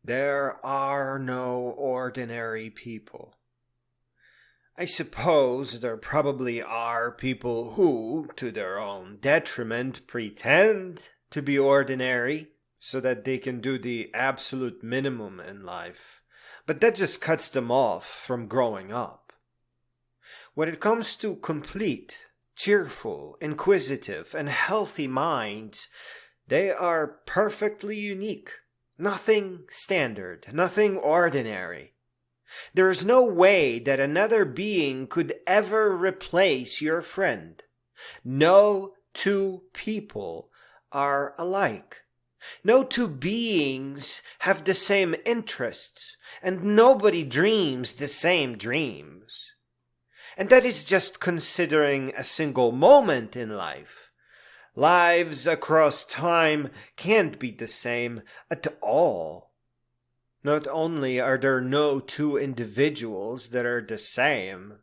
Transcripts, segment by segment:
There are no ordinary people. I suppose there probably are people who, to their own detriment, pretend to be ordinary so that they can do the absolute minimum in life. But that just cuts them off from growing up. When it comes to complete, cheerful, inquisitive, and healthy minds, they are perfectly unique. Nothing standard, nothing ordinary. There is no way that another being could ever replace your friend. No two people are alike. No two beings have the same interests, and nobody dreams the same dreams. And that is just considering a single moment in life. Lives across time can't be the same at all. Not only are there no two individuals that are the same,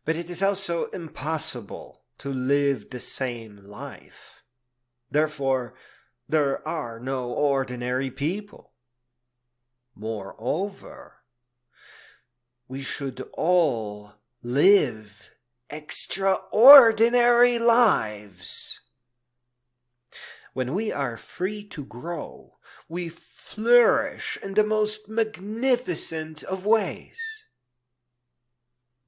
but it is also impossible to live the same life. Therefore, there are no ordinary people. Moreover, we should all live extraordinary lives. When we are free to grow, we flourish in the most magnificent of ways.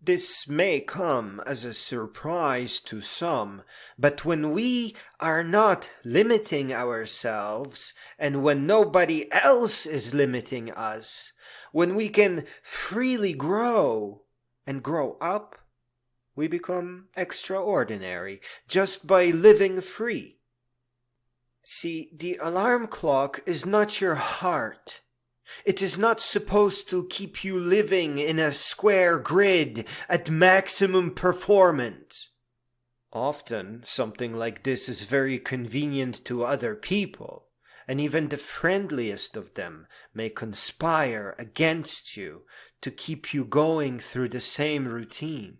This may come as a surprise to some, but when we are not limiting ourselves, and when nobody else is limiting us, when we can freely grow and grow up, we become extraordinary just by living free. See, the alarm clock is not your heart. It is not supposed to keep you living in a square grid at maximum performance. Often, something like this is very convenient to other people, and even the friendliest of them may conspire against you to keep you going through the same routine.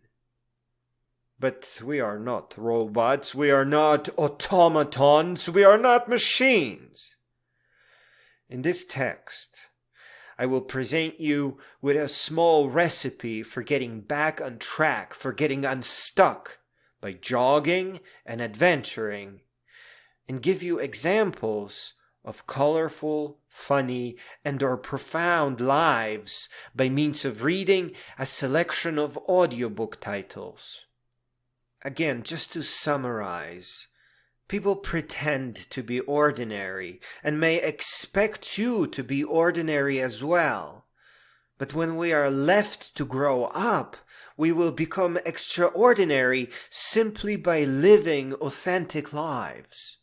But we are not robots, we are not automatons, we are not machines. In this text, I will present you with a small recipe for getting back on track, for getting unstuck by jogging and adventuring, and give you examples of colorful, funny, and/or profound lives by means of reading a selection of audiobook titles. Again, just to summarize, people pretend to be ordinary and may expect you to be ordinary as well. But when we are left to grow up, we will become extraordinary simply by living authentic lives.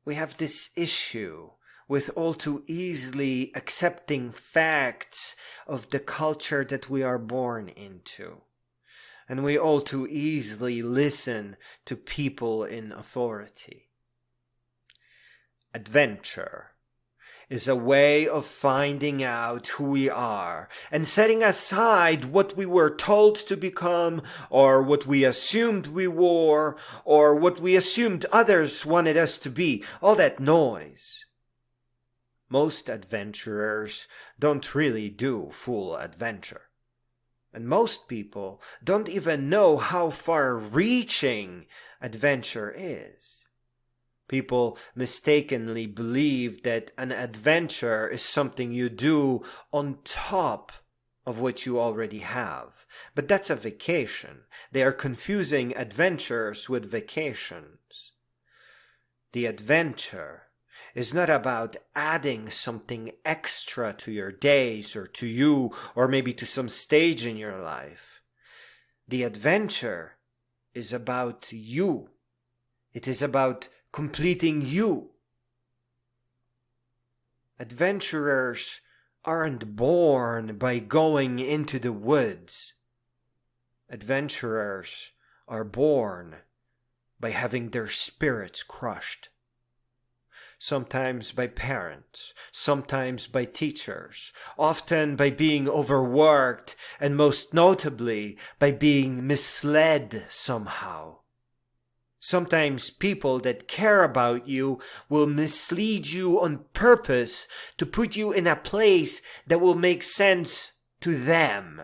We have this issue with all too easily accepting facts of the culture that we are born into. And we all too easily listen to people in authority. Adventure is a way of finding out who we are and setting aside what we were told to become, or what we assumed we were, or what we assumed others wanted us to be. All that noise. Most adventurers don't really do full adventure. And most people don't even know how far-reaching adventure is. People mistakenly believe that an adventure is something you do on top of what you already have. But that's a vacation. They are confusing adventures with vacations. The adventure is not about adding something extra to your days or to you or maybe to some stage in your life. The adventure is about you. It is about completing you. Adventurers aren't born by going into the woods. Adventurers are born by having their spirits crushed. Sometimes by parents, sometimes by teachers, often by being overworked, and most notably by being misled somehow. Sometimes people that care about you will mislead you on purpose to put you in a place that will make sense to them.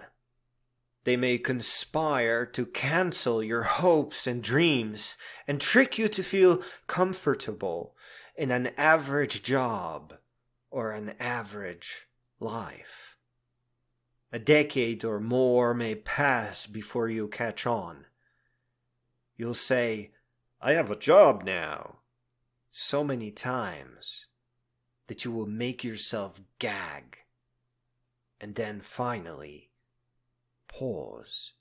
They may conspire to cancel your hopes and dreams and trick you to feel comfortable in an average job or an average life. A decade or more may pass before you catch on. You'll say, "I have a job now," so many times that you will make yourself gag. And then finally, pause.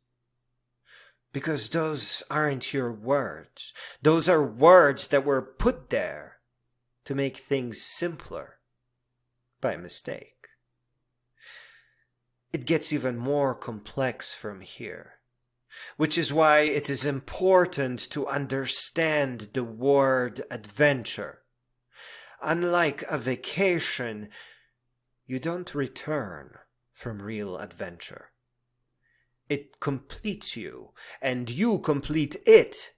Because those aren't your words. Those are words that were put there to make things simpler by mistake. It gets even more complex from here, which is why it is important to understand the word adventure. Unlike a vacation, you don't return from real adventure. It completes you, and you complete it.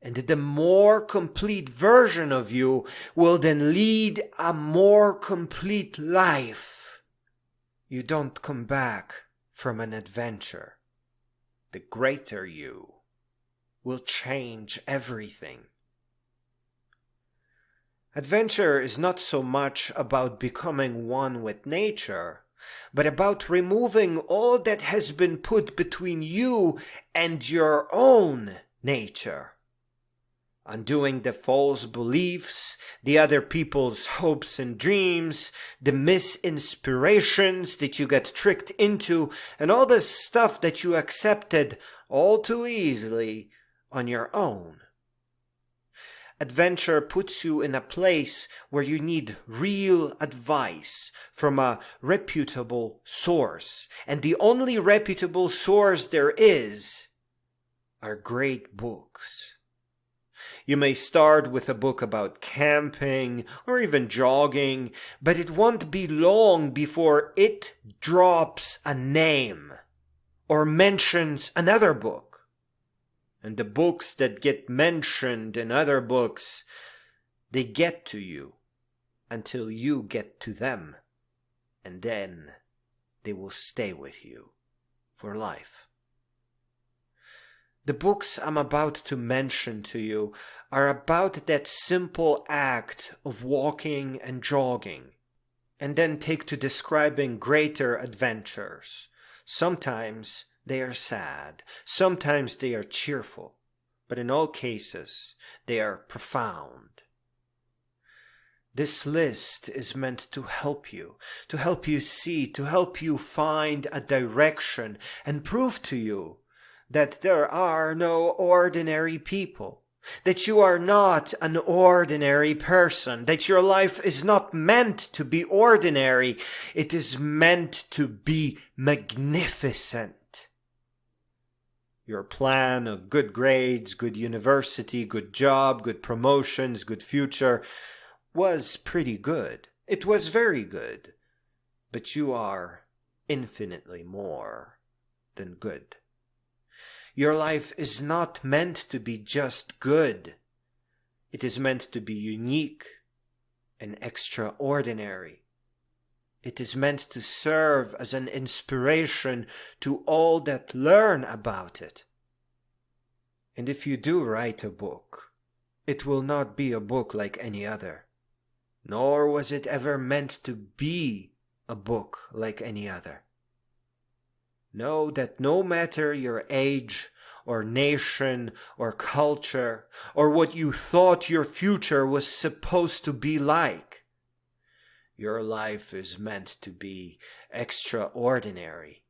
And the more complete version of you will then lead a more complete life. You don't come back from an adventure. The greater you will change everything. Adventure is not so much about becoming one with nature, but about removing all that has been put between you and your own nature. Undoing the false beliefs, the other people's hopes and dreams, the misinspirations that you get tricked into, and all the stuff that you accepted all too easily on your own. Adventure puts you in a place where you need real advice from a reputable source. And the only reputable source there is are great books. You may start with a book about camping or even jogging, but it won't be long before it drops a name or mentions another book. And the books that get mentioned in other books, they get to you until you get to them. And then they will stay with you for life. The books I'm about to mention to you are about that simple act of walking and jogging, and then take to describing greater adventures. Sometimes they are sad, sometimes they are cheerful, but in all cases they are profound. This list is meant to help you see, to help you find a direction and prove to you that there are no ordinary people, that you are not an ordinary person, that your life is not meant to be ordinary, it is meant to be magnificent. Your plan of good grades, good university, good job, good promotions, good future was pretty good. It was very good. But you are infinitely more than good. Your life is not meant to be just good. It is meant to be unique and extraordinary. It is meant to serve as an inspiration to all that learn about it. And if you do write a book, it will not be a book like any other, nor was it ever meant to be a book like any other. Know that no matter your age or nation or culture or what you thought your future was supposed to be like, your life is meant to be extraordinary,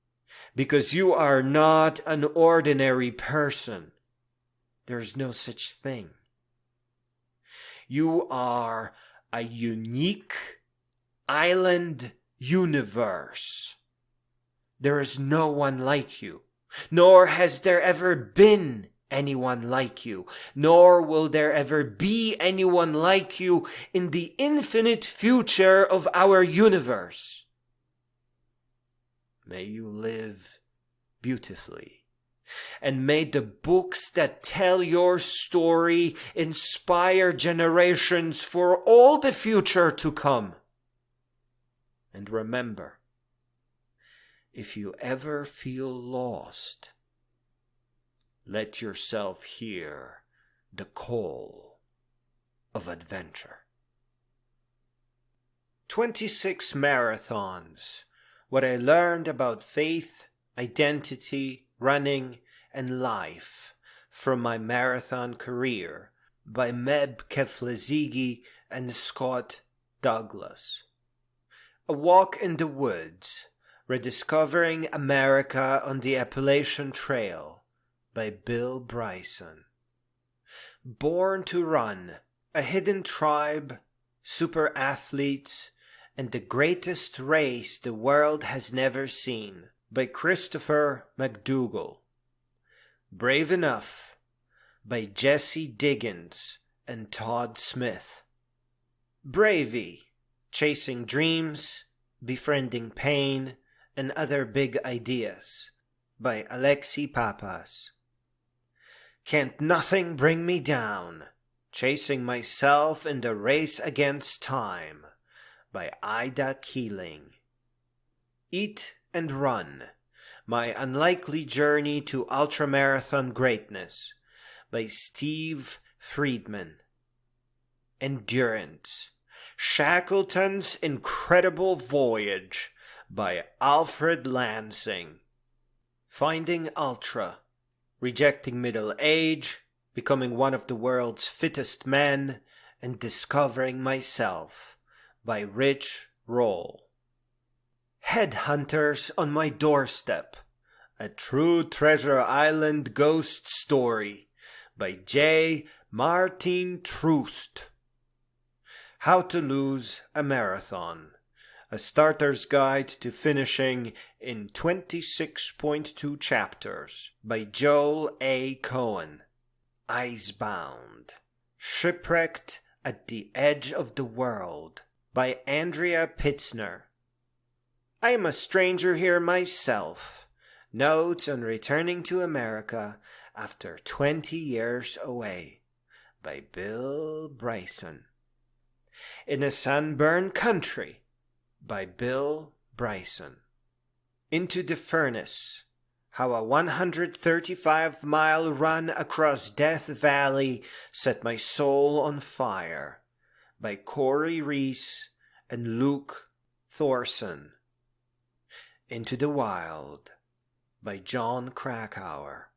because you are not an ordinary person. There is no such thing. You are a unique island universe. There is no one like you, nor has there ever been anyone like you, nor will there ever be anyone like you in the infinite future of our universe. May you live beautifully And may the books that tell your story inspire generations for all the future to come. And remember, if you ever feel lost, let yourself hear the call of adventure. 26 marathons. What I learned about faith, identity, running, and life from my marathon career by Meb Keflezighi and Scott Douglas. A Walk in the Woods, Rediscovering America on the Appalachian Trail by Bill Bryson. Born to Run, A Hidden Tribe, Super Athletes, and the Greatest Race the World Has Never Seen by Christopher McDougall. Brave Enough by Jesse Diggins and Todd Smith. Bravey, Chasing Dreams, Befriending Pain, and Other Big Ideas by Alexi Papas. Can't Nothing Bring Me Down, Chasing Myself in the Race Against Time by Ida Keeling. Eat and Run, My Unlikely Journey to Ultramarathon Greatness by Steve Friedman. Endurance, Shackleton's Incredible Voyage by Alfred Lansing. Finding Ultra, Rejecting Middle Age, Becoming One of the World's Fittest Men, and Discovering Myself by Rich Roll. Headhunters on My Doorstep, A True Treasure Island Ghost Story by J. Martin Troost. How to Lose a Marathon, A Starter's Guide to Finishing in 26.2 Chapters by Joel A. Cohen. Icebound, Shipwrecked at the Edge of the World by Andrea Pitzner. I am a stranger here myself. Notes on Returning to America After 20 Years Away by Bill Bryson. In a Sunburned Country by Bill Bryson. Into the Furnace, How a 135-mile run across Death Valley set my soul on fire by Corey Reese and Luke Thorson. Into the Wild by John Krakauer.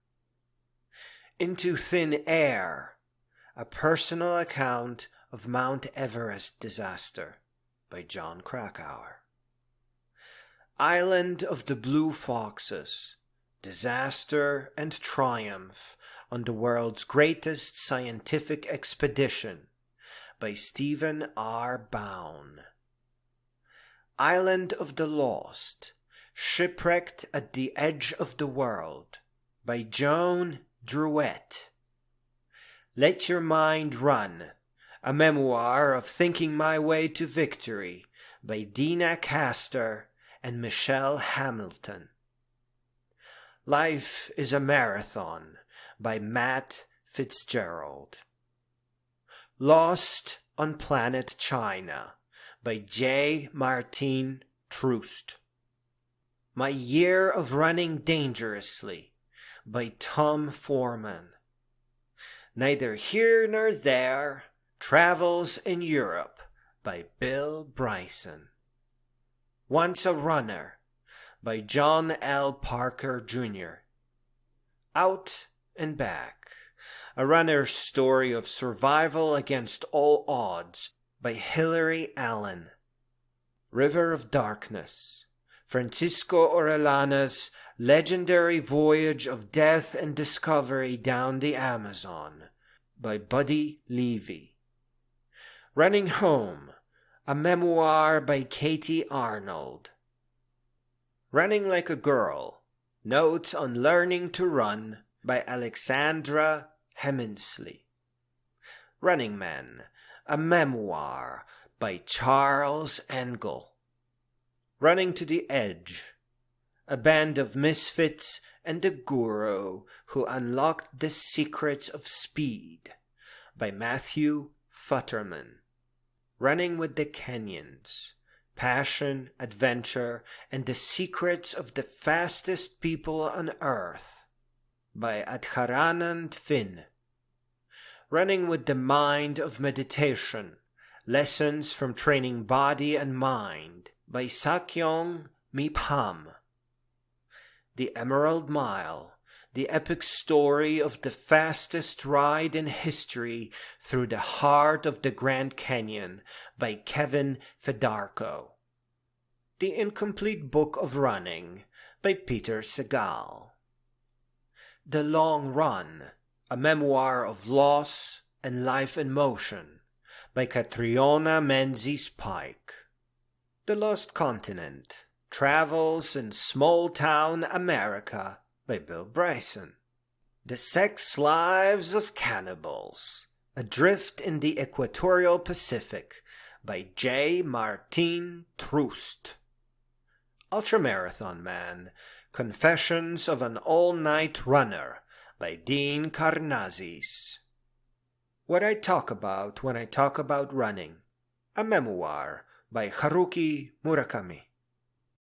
Into Thin Air, A Personal Account of Mount Everest Disaster by John Krakauer. Island of the Blue Foxes, Disaster and Triumph on the World's Greatest Scientific Expedition by Stephen R. Bown. Island of the Lost, Shipwrecked at the Edge of the World by Joan Druett. Let Your Mind Run, A Memoir of Thinking My Way to Victory by Dina Castor and Michelle Hamilton. Life is a Marathon by Matt Fitzgerald. Lost on Planet China by J. Martin Troost. My Year of Running Dangerously by Tom Foreman. Neither Here Nor There, Travels in Europe by Bill Bryson. Once a Runner by John L. Parker Jr. Out and Back, A Runner's Story of Survival Against All Odds by Hilary Allen. River of Darkness, Francisco Orellana's legendary voyage of death and discovery down the Amazon by Buddy Levy. Running Home, A Memoir by Katie Arnold. Running Like a Girl, Notes on Learning to Run by Alexandra Heminsley. Running Man, A Memoir by Charles Engel. Running to the Edge, A Band of Misfits and the Guru Who Unlocked the Secrets of Speed by Matthew Futterman. Running with the Kenyans, Passion, Adventure, and the Secrets of the Fastest People on Earth by Adharanand Finn. Running with the Mind of Meditation, Lessons from Training Body and Mind by Sakyong Mipham. The Emerald Mile, the epic story of the fastest ride in history through the heart of the Grand Canyon by Kevin Fedarko. The Incomplete Book of Running by Peter Segal. The Long Run, a memoir of loss and life in motion by Catriona Menzies Pike. The Lost Continent, Travels in Small Town America by Bill Bryson. The Sex Lives of Cannibals, Adrift in the Equatorial Pacific by J. Martin Troost. Ultramarathon Man, Confessions of an All-Night Runner by Dean Karnazes. What I Talk About When I Talk About Running, a memoir by Haruki Murakami.